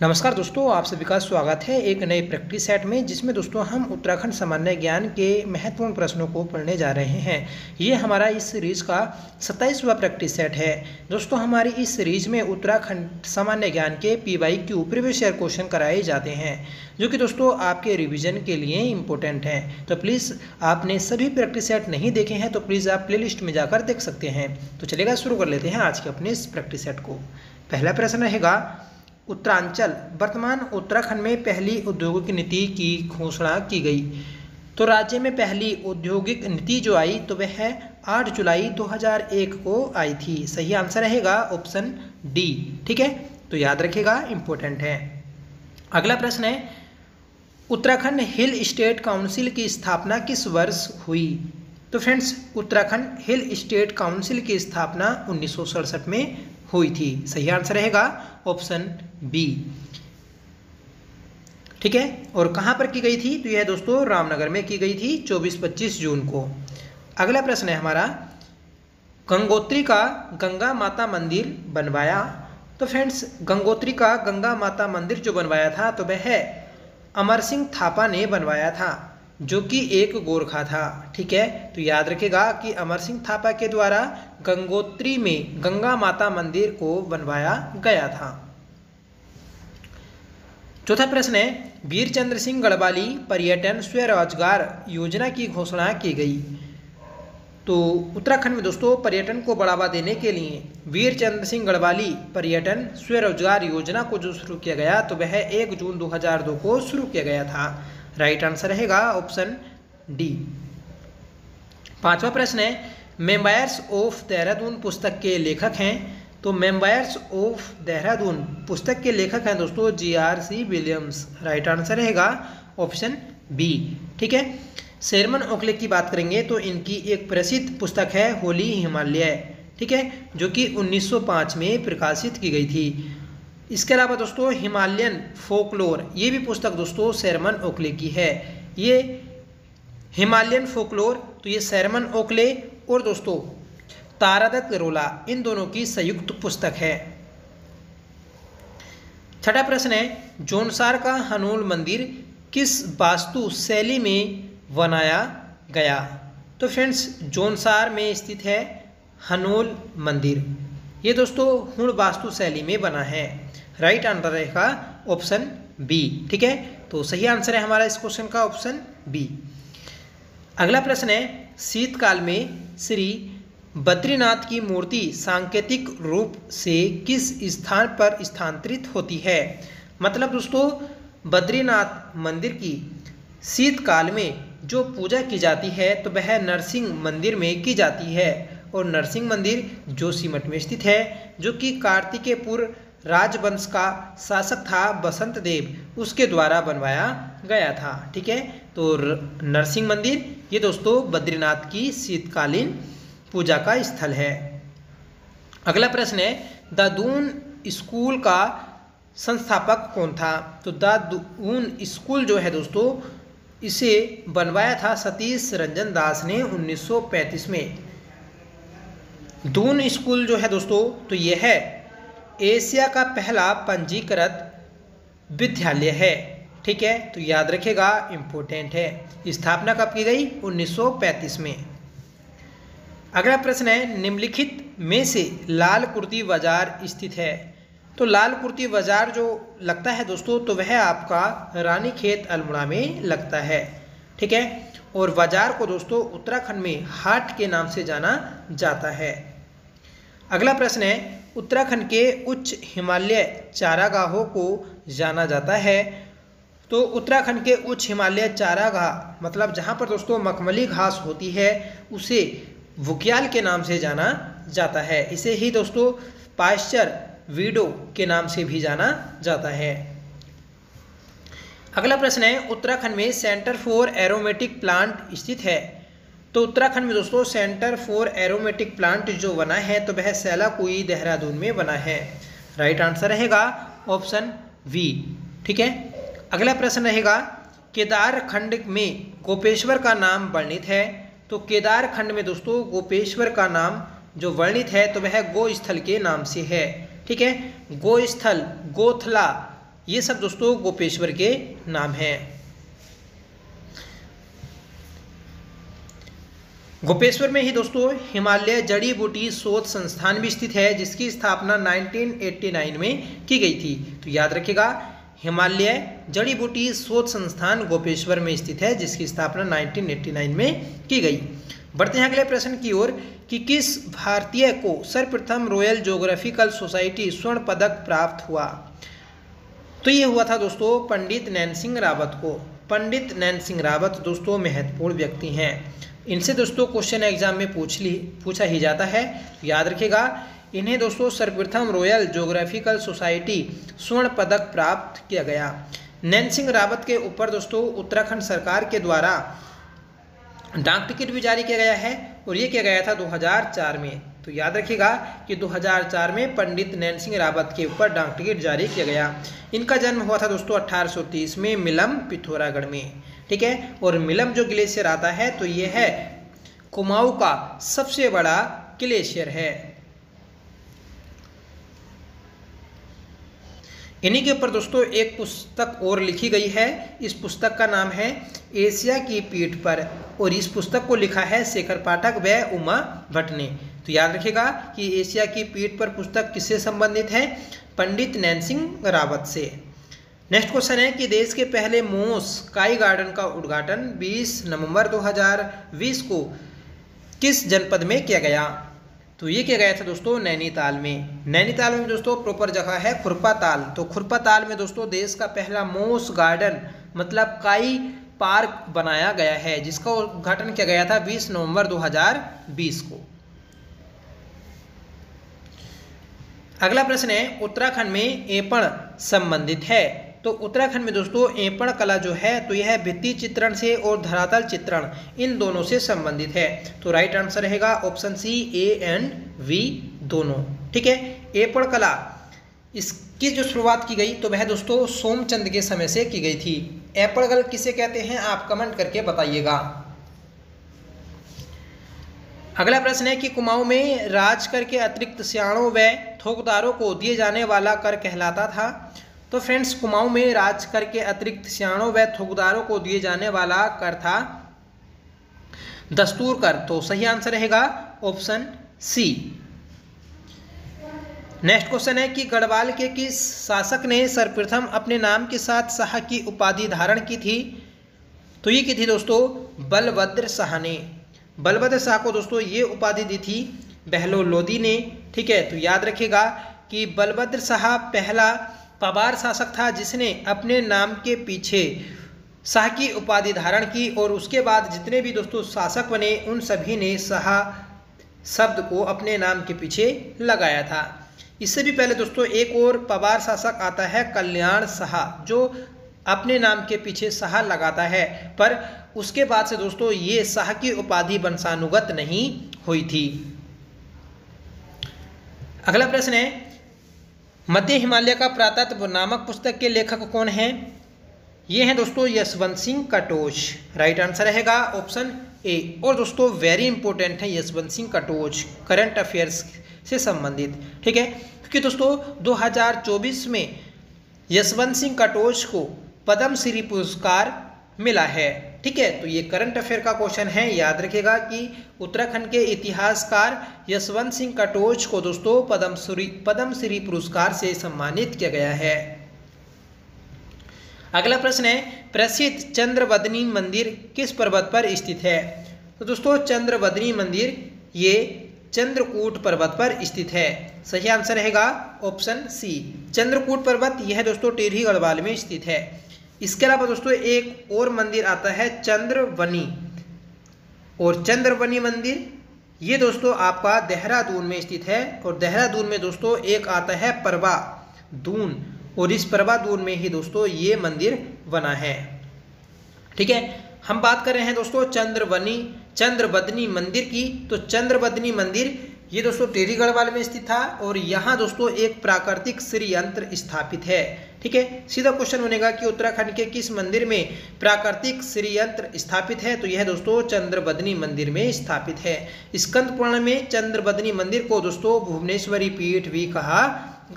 नमस्कार दोस्तों, आप सभी का स्वागत है एक नए प्रैक्टिस सेट में, जिसमें दोस्तों हम उत्तराखंड सामान्य ज्ञान के महत्वपूर्ण प्रश्नों को पढ़ने जा रहे हैं। ये हमारा इस सीरीज का 27वां प्रैक्टिस सेट है। दोस्तों, हमारी इस सीरीज में उत्तराखंड सामान्य ज्ञान के PYQ प्रीवियस ईयर क्वेश्चन कराए जाते हैं, जो कि दोस्तों आपके रिविजन के लिए इम्पोर्टेंट हैं। तो प्लीज़ आपने सभी प्रैक्टिस सेट नहीं देखे हैं तो प्लीज़ आप प्लेलिस्ट में जाकर देख सकते हैं। तो चलेगा, शुरू कर लेते हैं आज के अपने इस प्रैक्टिस सेट को। पहला प्रश्न रहेगा, उत्तरांचल वर्तमान उत्तराखंड में पहली औद्योगिक नीति की घोषणा की गई। तो राज्य में पहली औद्योगिक नीति जो आई तो वह 8 जुलाई 2001 को आई थी। सही आंसर रहेगा ऑप्शन डी। ठीक है, तो याद रखिएगा, इंपॉर्टेंट है। अगला प्रश्न है, उत्तराखंड हिल स्टेट काउंसिल की स्थापना किस वर्ष हुई। तो friends, Uttarakhand hill state council की स्थापना 1967 में हुई थी। सही आंसर रहेगा ऑप्शन बी। ठीक है, और कहां पर की गई थी तो यह दोस्तों रामनगर में की गई थी 24-25 जून को। अगला प्रश्न है हमारा, गंगोत्री का गंगा माता मंदिर बनवाया। तो फ्रेंड्स, गंगोत्री का गंगा माता मंदिर जो बनवाया था तो वह अमर सिंह थापा ने बनवाया था, जो कि एक गोरखा था। ठीक है, तो याद रखिएगा कि अमर सिंह थापा के द्वारा गंगोत्री में गंगा माता मंदिर को बनवाया गया था। चौथा प्रश्न है, वीर चंद्र सिंह गढ़वाली पर्यटन स्वरोजगार योजना की घोषणा की गई। तो उत्तराखंड में दोस्तों पर्यटन को बढ़ावा देने के लिए वीर चंद्र सिंह गढ़वाली पर्यटन स्वरोजगार योजना को जो शुरू किया गया तो वह 1 जून 2002 को शुरू किया गया था। राइट आंसर रहेगा ऑप्शन डी। पांचवा प्रश्न है, मेमोयर्स ऑफ देहरादून पुस्तक के लेखक हैं। तो मेमोयर्स ऑफ देहरादून पुस्तक के लेखक हैं दोस्तों GRC विलियम्स। राइट आंसर रहेगा ऑप्शन बी। ठीक है, शेरमन ओखले की बात करेंगे तो इनकी एक प्रसिद्ध पुस्तक है होली हिमालय। ठीक है, जो कि 1905 में प्रकाशित की गई थी। इसके अलावा दोस्तों हिमालयन फोकलोर, ये भी पुस्तक दोस्तों शेरमन ओखले की है। ये हिमालयन फोकलोर तो ये शेरमन ओखले और दोस्तों तारादत्त गरोला, इन दोनों की संयुक्त पुस्तक है। छठा प्रश्न है, जोनसार का हनोल मंदिर किस वास्तु शैली में बनाया गया। तो फ्रेंड्स, जोनसार में स्थित है हनोल मंदिर। ये दोस्तों हुण वास्तु शैली में बना है। राइट आंसर रहेगा ऑप्शन बी। ठीक है, तो सही आंसर है हमारा इस क्वेश्चन का ऑप्शन बी। अगला प्रश्न है, शीतकाल में श्री बद्रीनाथ की मूर्ति सांकेतिक रूप से किस स्थान पर स्थानांतरित होती है। मतलब दोस्तों बद्रीनाथ मंदिर की शीतकाल में जो पूजा की जाती है तो वह नरसिंह मंदिर में की जाती है, और नरसिंह मंदिर जोशीमठ में स्थित है, जो कि कार्तिकेयपुर राजवंश का शासक था बसंत देव, उसके द्वारा बनवाया गया था। ठीक है, तो नरसिंह मंदिर ये दोस्तों बद्रीनाथ की शीतकालीन पूजा का स्थल है। अगला प्रश्न है, द दून स्कूल का संस्थापक कौन था। तो द दून स्कूल जो है दोस्तों इसे बनवाया था सतीश रंजन दास ने 1935 में। दून स्कूल जो है दोस्तों तो यह है एशिया का पहला पंजीकृत विद्यालय है। ठीक है, तो याद रखिएगा, इंपॉर्टेंट है। स्थापना कब की गई 1935 में। अगला प्रश्न है, निम्नलिखित में से लाल कुर्ती बाजार स्थित है। तो लाल कुर्ती बाजार जो लगता है दोस्तों तो वह आपका रानीखेत अल्मोड़ा में लगता है। ठीक है, और बाजार को दोस्तों उत्तराखंड में हाट के नाम से जाना जाता है। अगला प्रश्न है, उत्तराखंड के उच्च हिमालय चारागाहों को जाना जाता है। तो उत्तराखंड के उच्च हिमालय चारागाह मतलब जहाँ पर दोस्तों मखमली घास होती है उसे बुग्याल के नाम से जाना जाता है। इसे ही दोस्तों पास्चर वीडो के नाम से भी जाना जाता है। अगला प्रश्न है, उत्तराखंड में सेंटर फॉर एरोमेटिक प्लांट स्थित है। तो उत्तराखंड में दोस्तों सेंटर फॉर एरोमेटिक प्लांट जो बना है तो वह सेलाकुई देहरादून में बना है। राइट आंसर रहेगा ऑप्शन वी। ठीक है, अगला प्रश्न रहेगा, केदार खंड में गोपेश्वर का नाम वर्णित है। तो केदार खंड में दोस्तों गोपेश्वर का नाम जो वर्णित है तो वह गो स्थल के नाम से है। ठीक है, गो स्थल, गोथला ये सब दोस्तों गोपेश्वर के नाम हैं। गोपेश्वर में ही दोस्तों हिमालय जड़ी बूटी शोध संस्थान भी स्थित है, जिसकी स्थापना 1989 में की गई थी। तो याद रखिएगा, हिमालय जड़ी बूटी शोध संस्थान गोपेश्वर में स्थित है, जिसकी स्थापना 1989 में की गई। बढ़ते हैं अगले प्रश्न की ओर कि किस भारतीय को सर्वप्रथम रॉयल ज्योग्राफिकल सोसाइटी स्वर्ण पदक प्राप्त हुआ। तो ये हुआ था दोस्तों पंडित नैन सिंह रावत को। पंडित नैन सिंह रावत दोस्तों महत्वपूर्ण व्यक्ति हैं, इनसे दोस्तों क्वेश्चन एग्जाम में पूछा ही जाता है। याद रखिएगा, इन्हें दोस्तों सर्वप्रथम रॉयल ज्योग्राफिकल सोसाइटी स्वर्ण पदक प्राप्त किया गया। नैन सिंह रावत के ऊपर दोस्तों उत्तराखंड सरकार के द्वारा डाक टिकट भी जारी किया गया है, और ये किया गया था 2004 में। तो याद रखिएगा कि 2004 में पंडित नैन सिंह रावत के ऊपर डाक टिकट जारी किया गया। इनका जन्म हुआ था दोस्तों 1830 में मिलम पिथौरागढ़ में, ठीक है। और मिलम जो ग्लेशियर आता है तो ये है कुमाऊं का सबसे बड़ा ग्लेशियर है। इन्हीं के ऊपर दोस्तों एक पुस्तक और लिखी गई है। इस पुस्तक का नाम है एशिया की पीठ पर, और इस पुस्तक को लिखा है शेखर पाठक व उमा भट्ट ने। तो याद रखिएगा कि एशिया की पीठ पर पुस्तक किससे संबंधित है, पंडित नैन सिंह रावत से। नेक्स्ट क्वेश्चन है कि देश के पहले मोस स्काई गार्डन का उद्घाटन 20 नवंबर 2020 को किस जनपद में किया गया। तो ये किया गया था दोस्तों नैनीताल में। नैनीताल में दोस्तों प्रॉपर जगह है खुरपाताल। तो खुरपाताल में दोस्तों देश का पहला मोस गार्डन मतलब काई पार्क बनाया गया है, जिसका उद्घाटन किया गया था 20 नवंबर 2020 को। अगला प्रश्न है उत्तराखंड में एपण संबंधित है। तो उत्तराखंड में दोस्तों एपण कला जो है तो यह भित्ति चित्रण से और धरातल चित्रण इन दोनों से संबंधित है। तो राइट आंसर रहेगा option C A and B दोनों, ठीक है। एपण कला इसकी जो शुरुआत की गई तो वह दोस्तों सोमचंद के समय से की गई थी। एपण कला किसे कहते हैं आप कमेंट करके बताइएगा। अगला प्रश्न है कि कुमाऊं में राजकर के अतिरिक्त सियाणों व थोकदारों को दिए जाने वाला कर कहलाता था। तो फ्रेंड्स कुमाऊं में राजकर के अतिरिक्त सियाणों व थोकदारों को दिए जाने वाला कर था दस्तूर कर। तो सही आंसर रहेगा ऑप्शन सी। नेक्स्ट क्वेश्चन है कि गढ़वाल के किस शासक ने सर्वप्रथम अपने नाम के साथ शाह की उपाधि धारण की थी। तो ये की थी दोस्तों बलभद्र शाह ने। बलभद्र शाह को दोस्तों ये उपाधि दी थी बहलोल लोदी ने, ठीक है। तो याद रखिएगा कि बलभद्र शाह पहला पवार शासक था जिसने अपने नाम के पीछे शाह की उपाधि धारण की, और उसके बाद जितने भी दोस्तों शासक बने उन सभी ने शाह शब्द को अपने नाम के पीछे लगाया था। इससे भी पहले दोस्तों एक और पवार शासक आता है कल्याण शाह, जो अपने नाम के पीछे शाह लगाता है, पर उसके बाद से दोस्तों ये शाह की उपाधि वंशानुगत नहीं हुई थी। अगला प्रश्न है मध्य हिमालय का पुरातत्व नामक पुस्तक के लेखक कौन हैं। ये हैं दोस्तों यशवंत सिंह कटोच। राइट आंसर रहेगा ऑप्शन ए। और दोस्तों वेरी इंपॉर्टेंट है यशवंत सिंह कटोच करंट अफेयर्स से संबंधित, ठीक है। क्योंकि दोस्तों 2024 में यशवंत सिंह कटोच को पद्मश्री पुरस्कार मिला है, ठीक है। तो ये करंट अफेयर का क्वेश्चन है। याद रखिएगा कि उत्तराखंड के इतिहासकार यशवंत सिंह कटोच को दोस्तों पद्मश्री पुरस्कार से सम्मानित किया गया है। अगला प्रश्न है प्रसिद्ध चंद्रवदनी मंदिर किस पर्वत पर स्थित है। तो दोस्तों चंद्रवदनी मंदिर ये चंद्रकूट पर्वत पर स्थित है। सही आंसर रहेगा ऑप्शन सी। चंद्रकूट पर्वत यह दोस्तों टिहरी गढ़वाल में स्थित है। इसके अलावा दोस्तों एक और मंदिर आता है चंद्रवनी, और चंद्रवनी मंदिर ये दोस्तों आपका देहरादून में स्थित है। और देहरादून में दोस्तों एक आता है परवा दून, और इस परवा दून में ही दोस्तों ये मंदिर बना है, ठीक है। हम बात कर रहे हैं दोस्तों चंद्रवदनी मंदिर की। तो चंद्रवदनी मंदिर ये दोस्तों टिहरी गढ़वाल में स्थित था, और यहाँ दोस्तों एक प्राकृतिक श्रीयंत्र स्थापित है, ठीक है। सीधा क्वेश्चन बनेगा कि उत्तराखंड के किस मंदिर में प्राकृतिक श्रीयंत्र स्थापित है। तो यह दोस्तों चंद्रवदनी मंदिर में स्थापित है। स्कंद पुराण में चंद्रवदनी मंदिर को दोस्तों भुवनेश्वरी पीठ भी कहा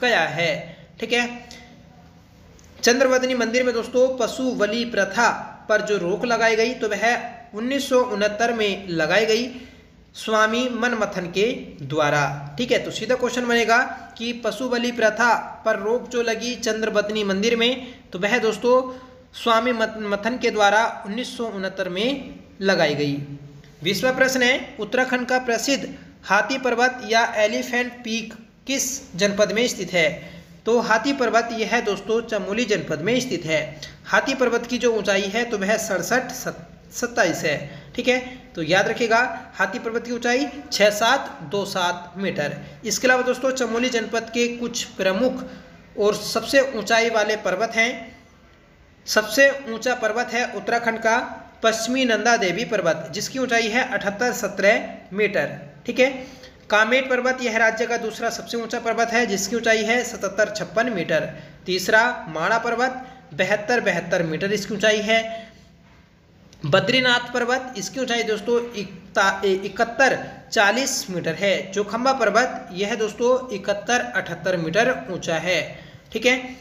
गया है, ठीक है। चंद्रवदनी मंदिर में दोस्तों पशु बलि प्रथा पर जो रोक लगाई गई तो वह 1969 में लगाई गई स्वामी मनमथन के द्वारा। ठीक है, तो सीधा क्वेश्चन बनेगा कि पशु बलि प्रथा पर रोक जो लगी चंद्रवदनी मंदिर में तो वह दोस्तों स्वामी मनमथन के द्वारा 1969 में लगाई गई। 20वां प्रश्न है, उत्तराखंड का प्रसिद्ध हाथी पर्वत या एलिफेंट पीक किस जनपद में स्थित है? तो हाथी पर्वत यह है दोस्तों चमोली जनपद में स्थित है। हाथी पर्वत की जो ऊंचाई है तो वह 67-27 है। ठीक है, तो याद रखिएगा हाथी पर्वत की ऊंचाई 6727 मीटर। इसके अलावा दोस्तों चमोली जनपद के कुछ प्रमुख और सबसे ऊंचाई वाले पर्वत हैं। सबसे ऊंचा पर्वत है उत्तराखंड का पश्चिमी नंदा देवी पर्वत जिसकी ऊंचाई है 7817 मीटर। ठीक है, कामेट पर्वत यह राज्य का दूसरा सबसे ऊंचा पर्वत है जिसकी ऊंचाई है 7756 मीटर। तीसरा माणा पर्वत 7272 मीटर इसकी ऊंचाई है। बद्रीनाथ पर्वत इसकी ऊंचाई दोस्तों 7140 मीटर है। चौखंबा पर्वत यह दोस्तों 7178 मीटर ऊंचा है। ठीक है,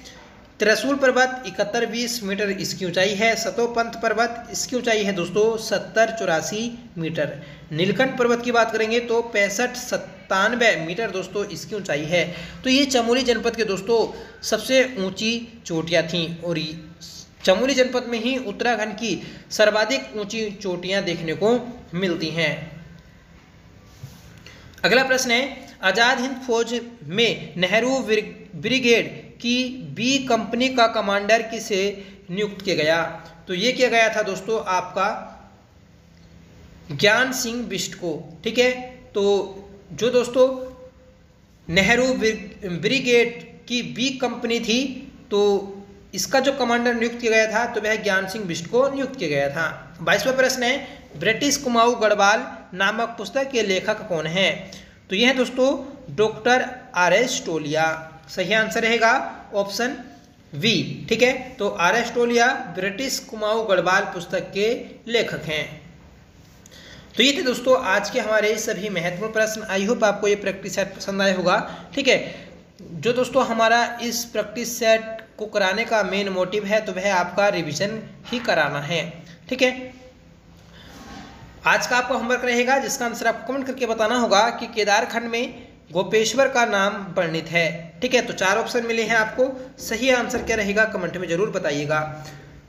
त्रिशूल पर्वत 7120 मीटर इसकी ऊंचाई है। सतोपंथ पर्वत इसकी ऊंचाई है दोस्तों 7084 मीटर। नीलकंठ पर्वत की बात करेंगे तो 6597 मीटर दोस्तों इसकी ऊंचाई है। तो ये चमोली जनपद के दोस्तों सबसे ऊंची चोटियां थीं और चमोली जनपद में ही उत्तराखंड की सर्वाधिक ऊंची चोटियां देखने को मिलती हैं। अगला प्रश्न है, आजाद हिंद फौज में नेहरू ब्रिगेड की बी कंपनी का कमांडर किसे नियुक्त किया गया? तो ये किया गया था दोस्तों आपका ज्ञान सिंह बिष्ट को। ठीक है, तो जो दोस्तों नेहरू ब्रिगेड की बी कंपनी थी तो इसका जो कमांडर नियुक्त किया गया था तो वह ज्ञान सिंह बिष्ट को नियुक्त किया गया था। 22वां प्रश्न है, ब्रिटिश कुमाऊं गढ़वाल नामक पुस्तक के लेखक कौन है? तो यह दोस्तों डॉक्टर R.S. टोलिया। सही आंसर रहेगा ऑप्शन बी। ठीक है, तो R.S. टोलिया ब्रिटिश कुमाऊं गढ़वाल पुस्तक के लेखक हैं। तो ये थे दोस्तों आज के हमारे सभी महत्वपूर्ण प्रश्न। आई होप आपको ये प्रैक्टिस सेट पसंद आया होगा। ठीक है, जो दोस्तों हमारा इस प्रैक्टिस सेट को कराने का मेन मोटिव है तो वह आपका रिवीजन ही कराना है। ठीक है, आज का आपका होमवर्क रहेगा जिसका आंसर आपको कमेंट करके बताना होगा कि केदारखंड में गोपेश्वर का नाम वर्णित है। ठीक है, तो 4 ऑप्शन मिले हैं आपको, सही आंसर क्या रहेगा कमेंट में जरूर बताइएगा।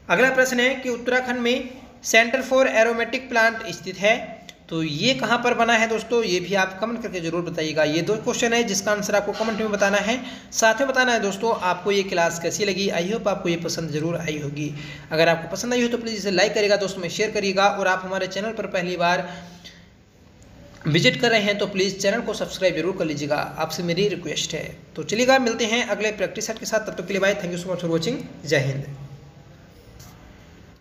अगला प्रश्न है कि उत्तराखंड में सेंटर फॉर एरोमेटिक प्लांट स्थित है तो ये कहाँ पर बना है दोस्तों, ये भी आप कमेंट करके जरूर बताइएगा। ये 2 क्वेश्चन है जिसका आंसर आपको कमेंट में बताना है। साथ में बताना है दोस्तों आपको ये क्लास कैसी लगी। आई होप आपको ये पसंद जरूर आई होगी। अगर आपको पसंद आई हो तो प्लीज़ इसे लाइक करिएगा, दोस्तों में शेयर करिएगा और आप हमारे चैनल पर पहली बार विजिट कर रहे हैं तो प्लीज़ चैनल को सब्सक्राइब जरूर कर लीजिएगा, आपसे मेरी रिक्वेस्ट है। तो चलिएगा मिलते हैं अगले प्रैक्टिस सेट के साथ, तब तक के लिए bye. Thank you so much for watching. जय हिंद।